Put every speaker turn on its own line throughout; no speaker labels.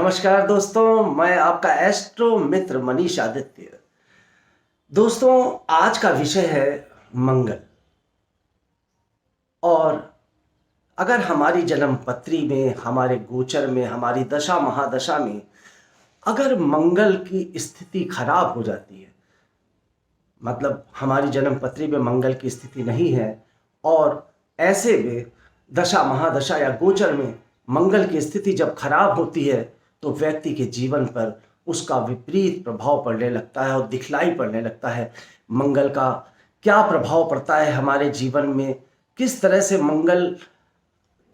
नमस्कार दोस्तों, मैं आपका एस्ट्रो मित्र मनीष आदित्य। दोस्तों, आज का विषय है मंगल। और अगर हमारी जन्म पत्री में, हमारे गोचर में, हमारी दशा महादशा में अगर मंगल की स्थिति खराब हो जाती है, मतलब हमारी जन्म पत्री में मंगल की स्थिति नहीं है और ऐसे में दशा महादशा या गोचर में मंगल की स्थिति जब खराब होती है तो व्यक्ति के जीवन पर उसका विपरीत प्रभाव पड़ने लगता है और दिखलाई पड़ने लगता है। मंगल का क्या प्रभाव पड़ता है हमारे जीवन में, किस तरह से मंगल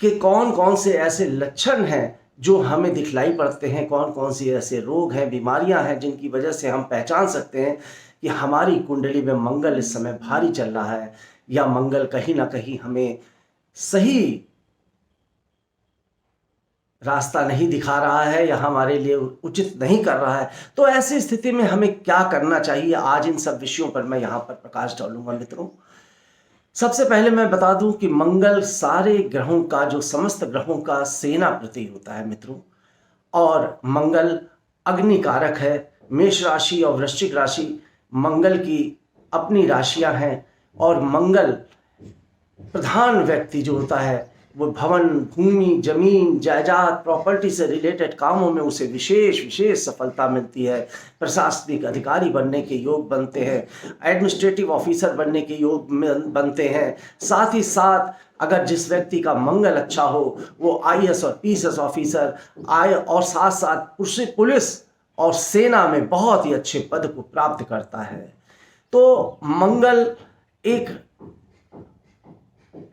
के कौन कौन से ऐसे लक्षण हैं जो हमें दिखलाई पड़ते हैं, कौन कौन से ऐसे रोग हैं, बीमारियां हैं जिनकी वजह से हम पहचान सकते हैं कि हमारी कुंडली में मंगल इस समय भारी चल रहा है या मंगल कहीं ना कहीं हमें सही रास्ता नहीं दिखा रहा है या हमारे लिए उचित नहीं कर रहा है। तो ऐसी स्थिति में हमें क्या करना चाहिए, आज इन सब विषयों पर मैं यहाँ पर प्रकाश डालूंगा मित्रों। सबसे पहले मैं बता दूं कि मंगल सारे ग्रहों का, जो समस्त ग्रहों का सेनापति होता है मित्रों, और मंगल अग्नि कारक है। मेष राशि और वृश्चिक राशि मंगल की अपनी राशियां हैं और मंगल प्रधान व्यक्ति जो होता है वो भवन, भूमि, जमीन, जायदाद, प्रॉपर्टी से रिलेटेड कामों में उसे विशेष विशेष सफलता मिलती है। प्रशासनिक अधिकारी बनने के योग बनते हैं, एडमिनिस्ट्रेटिव ऑफिसर बनने के योग बनते हैं। साथ ही साथ अगर जिस व्यक्ति का मंगल अच्छा हो वो आईएएस और पीएस ऑफिसर आए और साथ साथ पुलिस और सेना में बहुत ही अच्छे पद को प्राप्त करता है। तो मंगल एक,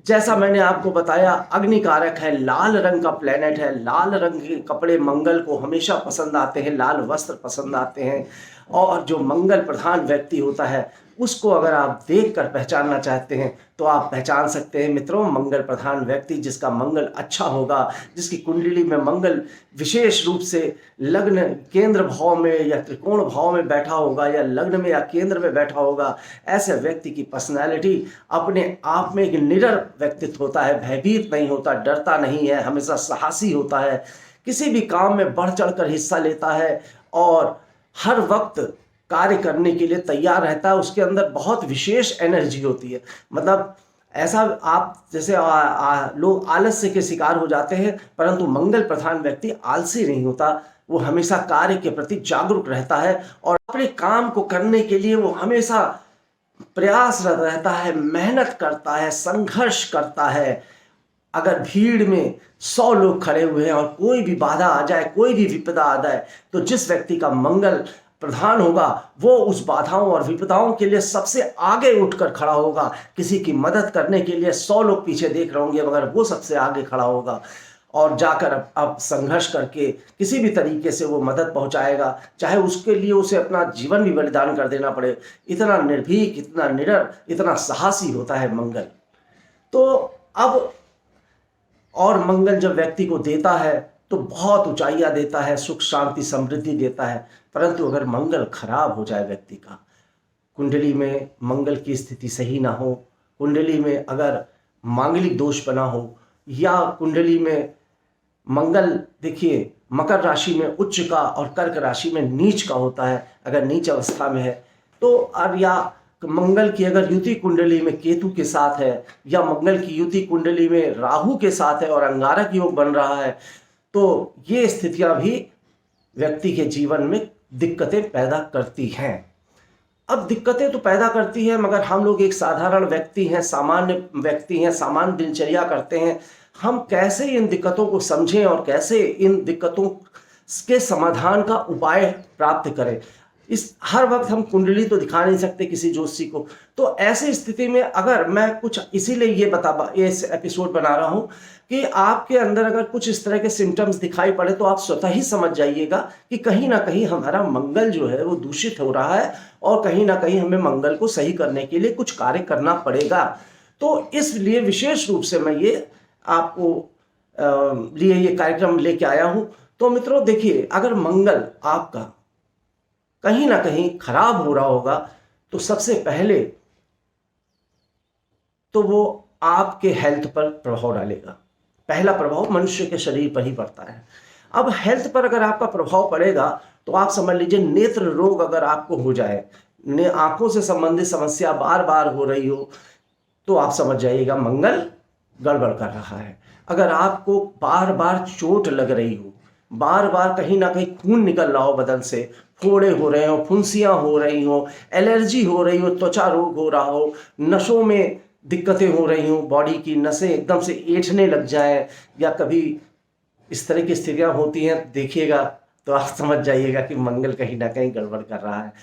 जैसा मैंने आपको बताया, अग्नि कारक है, लाल रंग का प्लेनेट है। लाल रंग के कपड़े मंगल को हमेशा पसंद आते हैं, लाल वस्त्र पसंद आते हैं। और जो मंगल प्रधान व्यक्ति होता है उसको अगर आप देखकर पहचानना चाहते हैं तो आप पहचान सकते हैं मित्रों। मंगल प्रधान व्यक्ति जिसका मंगल अच्छा होगा, जिसकी कुंडली में मंगल विशेष रूप से लग्न केंद्र भाव में या त्रिकोण भाव में बैठा होगा या लग्न में या केंद्र में बैठा होगा, ऐसे व्यक्ति की पर्सनैलिटी अपने आप में एक निडर व्यक्तित्व होता है, भयभीत नहीं होता, डरता नहीं है, हमेशा साहसी होता है, किसी भी काम में बढ़ चढ़कर हिस्सा लेता है और हर वक्त कार्य करने के लिए तैयार रहता है। उसके अंदर बहुत विशेष एनर्जी होती है। मतलब ऐसा आप जैसे लोग आलस्य के शिकार हो जाते हैं, परंतु मंगल प्रधान व्यक्ति आलसी नहीं होता। वो हमेशा कार्य के प्रति जागरूक रहता है और अपने काम को करने के लिए वो हमेशा प्रयासरत रहता है, मेहनत करता है, संघर्ष करता है। अगर भीड़ में 100 लोग खड़े हुए हैं और कोई भी बाधा आ जाए, कोई भी विपदा आ जाए, तो जिस व्यक्ति का मंगल प्रधान होगा वो उस बाधाओं और विपदाओं के लिए सबसे आगे उठकर खड़ा होगा। किसी की मदद करने के लिए 100 लोग पीछे देख रहे होंगे मगर वो सबसे आगे खड़ा होगा और जाकर अब संघर्ष करके किसी भी तरीके से वो मदद पहुंचाएगा, चाहे उसके लिए उसे अपना जीवन भी बलिदान कर देना पड़े। इतना निर्भीक, इतना निडर, इतना साहसी होता है मंगल। तो अब और मंगल जब व्यक्ति को देता है तो बहुत ऊंचाइयां देता है, सुख शांति समृद्धि देता है। परंतु अगर मंगल खराब हो जाए, व्यक्ति का कुंडली में मंगल की स्थिति सही ना हो, कुंडली में अगर मांगलिक दोष बना हो या कुंडली में मंगल, देखिए, मकर राशि में उच्च का और कर्क राशि में नीच का होता है, अगर नीच अवस्था में है तो, और या मंगल की अगर युति कुंडली में केतु के साथ है या मंगल की युति कुंडली में राहु के साथ है और अंगारक योग बन रहा है, तो ये स्थितियां भी व्यक्ति के जीवन में दिक्कतें पैदा करती हैं। अब दिक्कतें तो पैदा करती हैं मगर हम लोग एक साधारण व्यक्ति हैं, सामान्य व्यक्ति हैं, सामान्य दिनचर्या करते हैं। हम कैसे इन दिक्कतों को समझें और कैसे इन दिक्कतों के समाधान का उपाय प्राप्त करें। इस हर वक्त हम कुंडली तो दिखा नहीं सकते किसी ज्योतिषी को। तो ऐसी स्थिति में अगर मैं कुछ, इसीलिए ये इस एपिसोड बना रहा हूं कि आपके अंदर अगर कुछ इस तरह के सिम्टम्स दिखाई पड़े तो आप स्वतः ही समझ जाइएगा कि कहीं ना कहीं हमारा मंगल जो है वो दूषित हो रहा है और कहीं ना कहीं हमें मंगल को सही करने के लिए कुछ कार्य करना पड़ेगा। तो इसलिए विशेष रूप से मैं ये आपको लिए ये कार्यक्रम लेके आया हूं। तो मित्रों देखिए, अगर मंगल आपका कहीं ना कहीं खराब हो रहा होगा तो सबसे पहले तो वो आपके हेल्थ पर प्रभाव डालेगा। पहला प्रभाव मनुष्य के शरीर पर ही पड़ता है। अब हेल्थ पर अगर आपका प्रभाव पड़ेगा तो आप समझ लीजिए नेत्र रोग अगर आपको हो जाए, आंखों से संबंधित समस्या बार बार हो रही हो, तो आप समझ जाइएगा मंगल गड़बड़ कर रहा है। अगर आपको बार बार चोट लग रही हो, बार बार कहीं ना कहीं खून निकल रहा हो बदन से, फोड़े हो रहे हो, फुंसियां हो रही हो, एलर्जी हो रही हो, त्वचा रोग हो रहा हो, नसों में दिक्कतें हो रही हो, बॉडी की नसें एकदम से ऐंठने लग जाए, या कभी इस तरह की स्थितियां होती हैं, देखिएगा तो आप समझ जाइएगा कि मंगल कहीं ना कहीं गड़बड़ कर रहा है।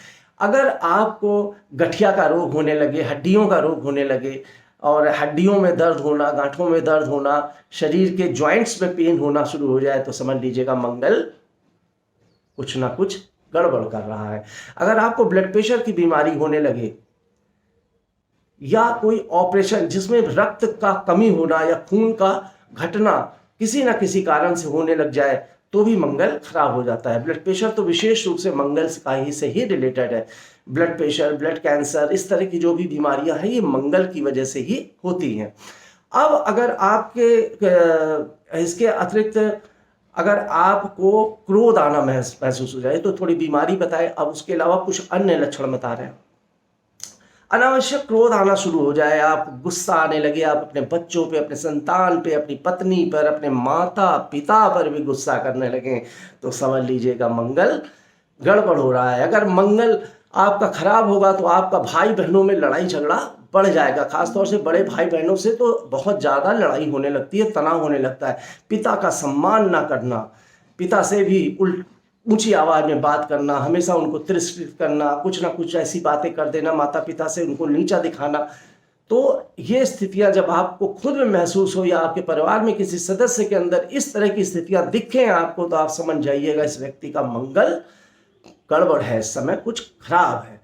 अगर आपको गठिया का रोग होने लगे, हड्डियों का रोग होने लगे, और हड्डियों में दर्द होना, गांठों में दर्द होना, शरीर के जॉइंट्स में पेन होना शुरू हो जाए, तो समझ लीजिएगा मंगल कुछ ना कुछ गड़बड़ कर रहा है। अगर आपको ब्लड प्रेशर की बीमारी होने लगे, या कोई ऑपरेशन जिसमें रक्त का कमी होना या खून का घटना किसी ना किसी कारण से होने लग जाए, तो भी मंगल खराब हो जाता है। ब्लड प्रेशर तो विशेष रूप से मंगल से ही रिलेटेड है। ब्लड प्रेशर, ब्लड कैंसर, इस तरह की जो भी बीमारियां हैं, ये मंगल की वजह से ही होती हैं। अब अगर आपके इसके अतिरिक्त अगर आपको क्रोध आना महसूस हो जाए, तो थोड़ी बीमारी बताए। अब उसके अलावा कुछ अन्य लक्षण बता रहे हैं। अनावश्यक क्रोध आना शुरू हो जाए, आप गुस्सा आने लगे, आप अपने बच्चों पे, अपने संतान पे, अपनी पत्नी पर, अपने माता पिता पर भी गुस्सा करने लगे, तो समझ लीजिएगा मंगल गड़बड़ हो रहा है। अगर मंगल आपका खराब होगा तो आपका भाई बहनों में लड़ाई झगड़ा बढ़ जाएगा। खासतौर से बड़े भाई बहनों से तो बहुत ज़्यादा लड़ाई होने लगती है, तनाव होने लगता है। पिता का सम्मान ना करना, पिता से भी ऊंची आवाज में बात करना, हमेशा उनको तिरस्कृत करना, कुछ ना कुछ ऐसी बातें कर देना, माता पिता से उनको नीचा दिखाना। तो ये स्थितियां जब आपको खुद में महसूस हो, या आपके परिवार में किसी सदस्य के अंदर इस तरह की स्थितियां दिखें आपको, तो आप समझ जाइएगा इस व्यक्ति का मंगल गड़बड़ है, इस समय कुछ खराब है।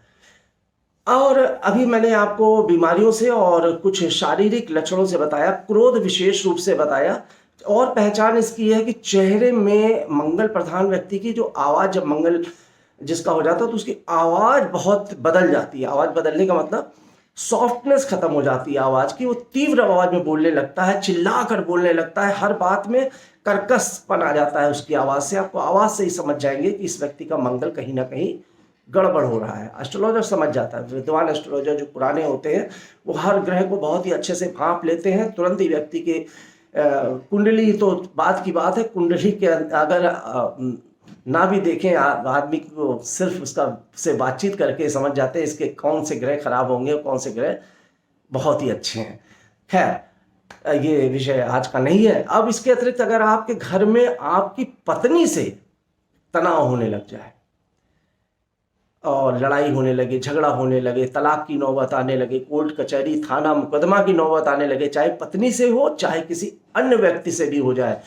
और अभी मैंने आपको बीमारियों से और कुछ शारीरिक लक्षणों से बताया, क्रोध विशेष रूप से बताया। और पहचान इसकी है कि चेहरे में मंगल प्रधान व्यक्ति की जो आवाज़, जब मंगल जिसका हो जाता है, तो उसकी आवाज़ बहुत बदल जाती है। आवाज़ बदलने का मतलब सॉफ्टनेस खत्म हो जाती है आवाज़ की, वो तीव्र आवाज़ में बोलने लगता है, चिल्ला कर बोलने लगता है, हर बात में कर्कशपन आ जाता है उसकी आवाज़ से। आपको आवाज़ से ही समझ जाएंगे कि इस व्यक्ति का मंगल कहीं ना कहीं गड़बड़ हो रहा है। एस्ट्रोलॉजर समझ जाता है, विद्वान एस्ट्रोलॉजर जो पुराने होते हैं, वो हर ग्रह को बहुत ही अच्छे से भांप लेते हैं, तुरंत ही व्यक्ति के कुंडली तो बात की बात है, कुंडली के अगर ना भी देखें आदमी को, सिर्फ उसका से बातचीत करके समझ जाते हैं इसके कौन से ग्रह खराब होंगे और कौन से ग्रह बहुत ही अच्छे हैं। खैर, ये विषय आज का नहीं है। अब इसके अतिरिक्त अगर आपके घर में आपकी पत्नी से तनाव होने लग जाए, और लड़ाई होने लगे, झगड़ा होने लगे, तलाक की नौबत आने लगे, कोर्ट कचहरी थाना मुकदमा की नौबत आने लगे, चाहे पत्नी से हो चाहे किसी अन्य व्यक्ति से भी हो जाए,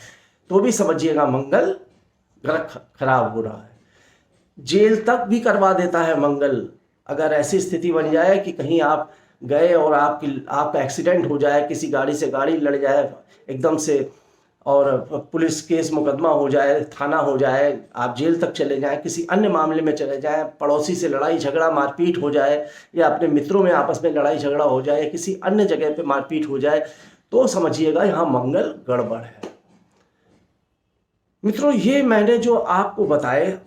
तो भी समझिएगा मंगल खराब हो रहा है। जेल तक भी करवा देता है मंगल। अगर ऐसी स्थिति बन जाए कि कहीं आप गए और आपका एक्सीडेंट हो जाए, किसी गाड़ी से गाड़ी लड़ जाए एकदम से, और पुलिस केस मुकदमा हो जाए, थाना हो जाए, आप जेल तक चले जाएं, किसी अन्य मामले में चले जाएं, पड़ोसी से लड़ाई झगड़ा मारपीट हो जाए, या अपने मित्रों में आपस में लड़ाई झगड़ा हो जाए, किसी अन्य जगह पे मारपीट हो जाए, तो समझिएगा यहाँ मंगल गड़बड़ है। मित्रों, ये मैंने जो आपको बताए,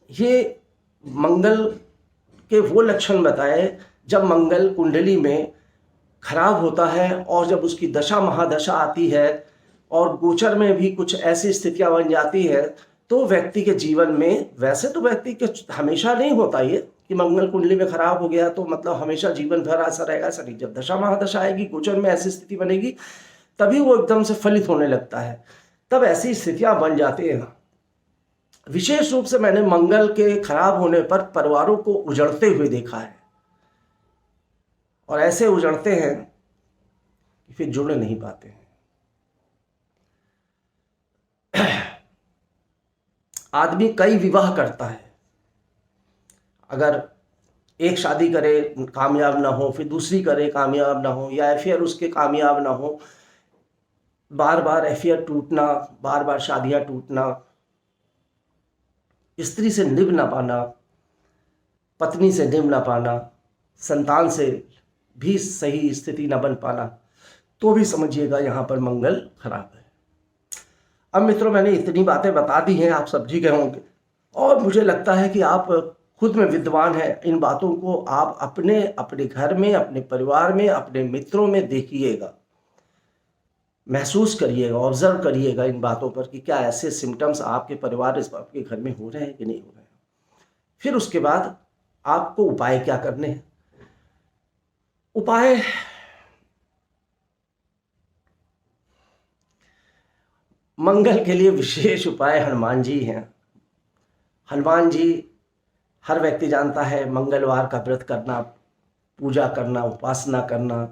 ये मंगल के वो लक्षण बताए जब मंगल कुंडली में खराब होता है, और जब उसकी दशा महादशा आती है और गोचर में भी कुछ ऐसी स्थितियां बन जाती है, तो व्यक्ति के जीवन में, वैसे तो व्यक्ति के हमेशा नहीं होता ये कि मंगल कुंडली में खराब हो गया तो मतलब हमेशा जीवन भर ऐसा रहेगा, ऐसा नहीं। जब दशा महादशा आएगी, गोचर में ऐसी स्थिति बनेगी, तभी वो एकदम से फलित होने लगता है, तब ऐसी स्थितियां बन जाती हैं। विशेष रूप से मैंने मंगल के खराब होने पर परिवारों को उजड़ते हुए देखा है, और ऐसे उजड़ते हैं कि फिर जुड़ नहीं पाते हैं। आदमी कई विवाह करता है, अगर एक शादी करे कामयाब ना हो, फिर दूसरी करे कामयाब ना हो, या अफेयर उसके कामयाब ना हो, बार बार अफेयर टूटना, बार बार शादियां टूटना, स्त्री से निभ ना पाना, पत्नी से निभ ना पाना, संतान से भी सही स्थिति न बन पाना, तो भी समझिएगा यहाँ पर मंगल खराब है। अब मित्रों, मैंने इतनी बातें बता दी हैं, आप समझ ही गए होंगे, और मुझे लगता है कि आप खुद में विद्वान हैं। इन बातों को आप अपने अपने घर में, अपने परिवार में, अपने मित्रों में देखिएगा, महसूस करिएगा, ऑब्जर्व करिएगा इन बातों पर कि क्या ऐसे सिम्टम्स आपके परिवार, आपके घर में हो रहे हैं कि नहीं हो रहे हैं। फिर उसके बाद आपको उपाय क्या करने हैं। उपाय, मंगल के लिए विशेष उपाय हनुमान जी हैं। हनुमान जी, हर व्यक्ति जानता है, मंगलवार का व्रत करना, पूजा करना, उपासना करना,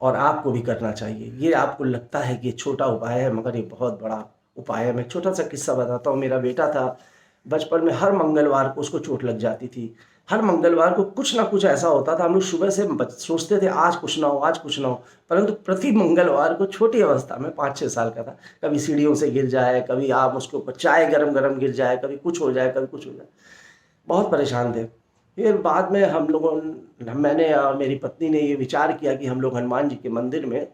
और आपको भी करना चाहिए। ये आपको लगता है कि ये छोटा उपाय है, मगर ये बहुत बड़ा उपाय है। मैं छोटा सा किस्सा बताता हूँ। मेरा बेटा था, बचपन में हर मंगलवार को उसको चोट लग जाती थी। हर मंगलवार को कुछ ना कुछ ऐसा होता था। हम लोग सुबह से सोचते थे आज कुछ ना हो, आज कुछ ना हो, परंतु प्रति मंगलवार को, छोटी अवस्था में 5-6 साल का था, कभी सीढ़ियों से गिर जाए, कभी आप उसके ऊपर चाय गरम गरम गिर जाए, कभी कुछ हो जाए, कभी कुछ हो जाए, बहुत परेशान थे। फिर बाद में हम लोगों, मैंने और मेरी पत्नी ने ये विचार किया कि हम लोग हनुमान जी के मंदिर में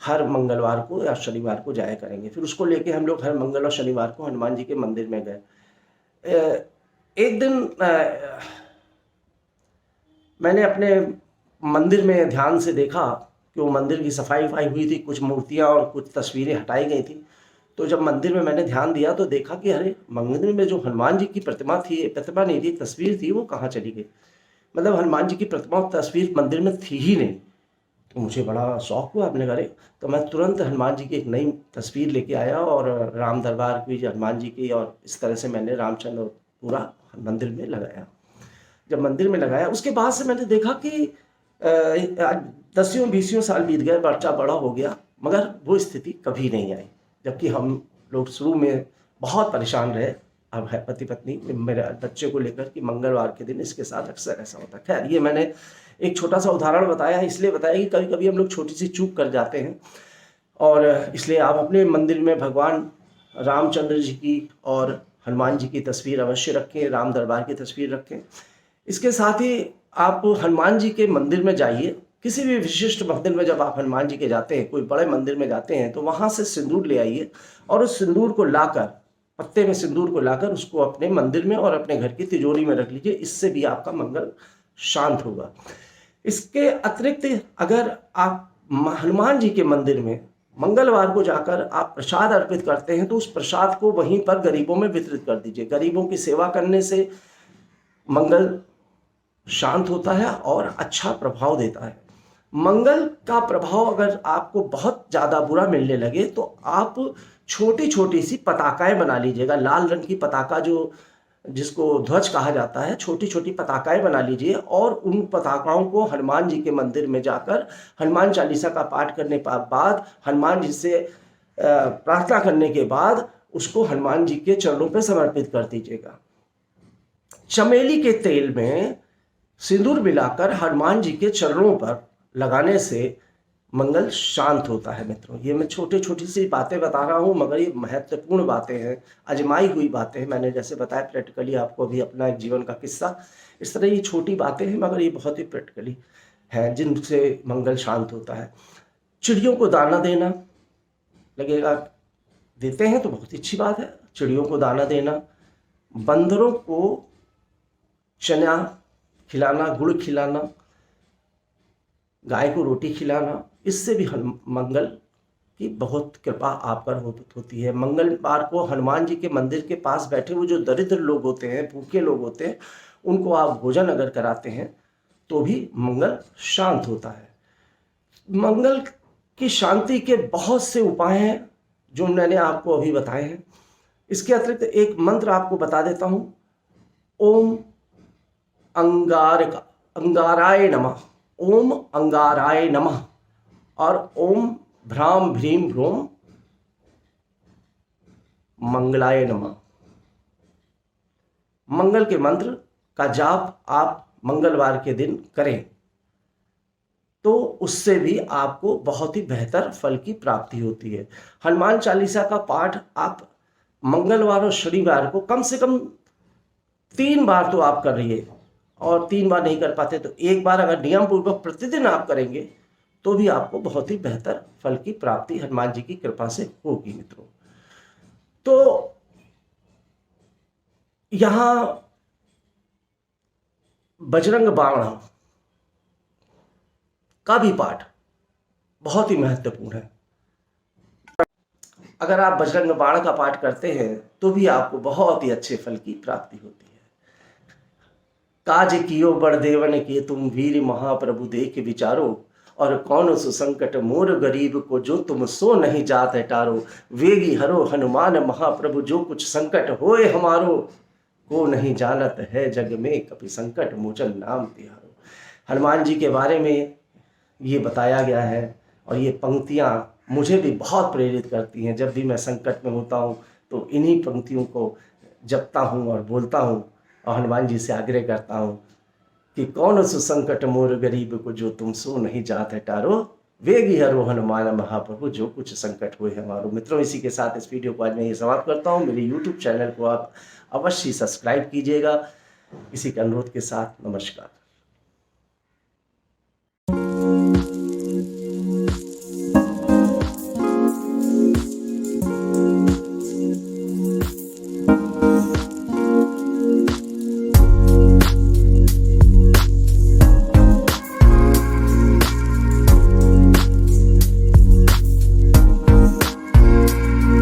हर मंगलवार को या शनिवार को जाया करेंगे। फिर उसको लेके हम लोग हर मंगल और शनिवार को हनुमान जी के मंदिर में गए। एक दिन मैंने अपने मंदिर में ध्यान से देखा कि वो मंदिर की सफाई वफाई हुई थी, कुछ मूर्तियाँ और कुछ तस्वीरें हटाई गई थी। तो जब मंदिर में मैंने ध्यान दिया तो देखा कि अरे, मंदिर में जो हनुमान जी की प्रतिमा थी, प्रतिमा नहीं थी, तस्वीर थी, वो कहाँ चली गई। मतलब हनुमान जी की प्रतिमा और तस्वीर मंदिर में थी ही नहीं। तो मुझे बड़ा शौक हुआ, अपने घरे। तो मैं तुरंत हनुमान जी की एक नई तस्वीर लेके आया और राम दरबार की हनुमान जी की, और इस तरह से मैंने रामचंद्र पूरा मंदिर में लगाया। जब मंदिर में लगाया, उसके बाद से मैंने देखा कि 10-20 साल बीत गए, बच्चा बड़ा हो गया, मगर वो स्थिति कभी नहीं आई। जबकि हम लोग शुरू में बहुत परेशान रहे, अब है पति पत्नी, मेरे बच्चे को लेकर कि मंगलवार के दिन इसके साथ अक्सर ऐसा होता है। खैर, ये मैंने एक छोटा सा उदाहरण बताया, इसलिए बताया कि कभी कभी हम लोग छोटी सी चूक कर जाते हैं, और इसलिए आप अपने मंदिर में भगवान रामचंद्र जी की और हनुमान जी की तस्वीर अवश्य रखें, राम दरबार की तस्वीर रखें। इसके साथ ही आप हनुमान जी के मंदिर में जाइए। किसी भी विशिष्ट मंदिर में जब आप हनुमान जी के जाते हैं, कोई बड़े मंदिर में जाते हैं, तो वहाँ से सिंदूर ले आइए, और उस सिंदूर को लाकर, पत्ते में सिंदूर को लाकर उसको अपने मंदिर में और अपने घर की तिजोरी में रख लीजिए। इससे भी आपका मंगल शांत होगा। इसके अतिरिक्त अगर आप हनुमान जी के मंदिर में मंगलवार को जाकर आप प्रसाद अर्पित करते हैं, तो उस प्रसाद को वहीं पर गरीबों में वितरित कर दीजिए। गरीबों की सेवा करने से मंगल शांत होता है और अच्छा प्रभाव देता है। मंगल का प्रभाव अगर आपको बहुत ज़्यादा बुरा मिलने लगे, तो आप छोटी छोटी सी पताकाएं बना लीजिएगा। लाल रंग की पताका, जो जिसको ध्वज कहा जाता है, छोटी छोटी पताकाएं बना लीजिए, और उन पताकाओं को हनुमान जी के मंदिर में जाकर हनुमान चालीसा का पाठ करने के बाद, हनुमान जी से प्रार्थना करने के बाद, उसको हनुमान जी के चरणों पर समर्पित कर दीजिएगा। चमेली के तेल में सिंदूर मिलाकर हनुमान जी के चरणों पर लगाने से मंगल शांत होता है। मित्रों, ये मैं छोटी छोटी सी बातें बता रहा हूँ, मगर ये महत्वपूर्ण बातें हैं, आजमाई हुई बातें हैं। मैंने जैसे बताया प्रैक्टिकली आपको अभी अपना एक जीवन का किस्सा, इस तरह ये छोटी बातें हैं, मगर ये बहुत ही प्रैक्टिकली हैं, जिनसे मंगल शांत होता है। चिड़ियों को दाना देना, लगेगा देते हैं तो बहुत ही अच्छी बात है। चिड़ियों को दाना देना, बंदरों को चना खिलाना, गुड़ खिलाना, गाय को रोटी खिलाना, इससे भी मंगल की बहुत कृपा आप पर होती है। मंगलवार को हनुमान जी के मंदिर के पास बैठे हुए जो दरिद्र लोग होते हैं, भूखे लोग होते हैं, उनको आप भोजन अगर कराते हैं तो भी मंगल शांत होता है। मंगल की शांति के बहुत से उपाय हैं जो मैंने आपको अभी बताए हैं। इसके अतिरिक्त एक मंत्र आपको बता देता हूँ। ओम अंगाराय नमः, ओम अंगाराय नमः, और ओम भ्राम भ्रीम भ्रूम मंगलाय नमः। मंगल के मंत्र का जाप आप मंगलवार के दिन करें, तो उससे भी आपको बहुत ही बेहतर फल की प्राप्ति होती है। हनुमान चालीसा का पाठ आप मंगलवार और शनिवार को कम से कम 3 बार तो आप कर रहिए, और 3 बार नहीं कर पाते तो 1 बार अगर नियम पूर्वक प्रतिदिन आप करेंगे, तो भी आपको बहुत ही बेहतर फल की प्राप्ति हनुमान जी की कृपा से होगी। मित्रों, तो यहां बजरंग बाण का भी पाठ बहुत ही महत्वपूर्ण है। अगर आप बजरंग बाण का पाठ करते हैं तो भी आपको बहुत ही अच्छे फल की प्राप्ति होती है। काज कियो बड़ देवन के तुम वीर महाप्रभु देख विचारो, और कौन सु संकट मोर गरीब को जो तुम सो नहीं जात है टारो। वेगी हरो हनुमान महाप्रभु जो कुछ संकट होए हमारो, को नहीं जानत है जग में कपि संकट मोचन नाम तिहारो। हनुमान जी के बारे में ये बताया गया है और ये पंक्तियाँ मुझे भी बहुत प्रेरित करती हैं। जब भी मैं संकट में होता हूँ तो इन्हीं पंक्तियों को जपता हूँ और बोलता हूँ और हनुमान जी से आग्रह करता हूँ कि कौन सु संकट मोर गरीब को जो तुम सो नहीं जात है टारो, वेगी हरो हनुमान महाप्रभु जो कुछ संकट हुए हमारो। मित्रों, इसी के साथ इस वीडियो को आज मैं ये समाप्त करता हूँ। मेरे यूट्यूब चैनल को आप अवश्य सब्सक्राइब कीजिएगा। इसी के अनुरोध के साथ नमस्कार।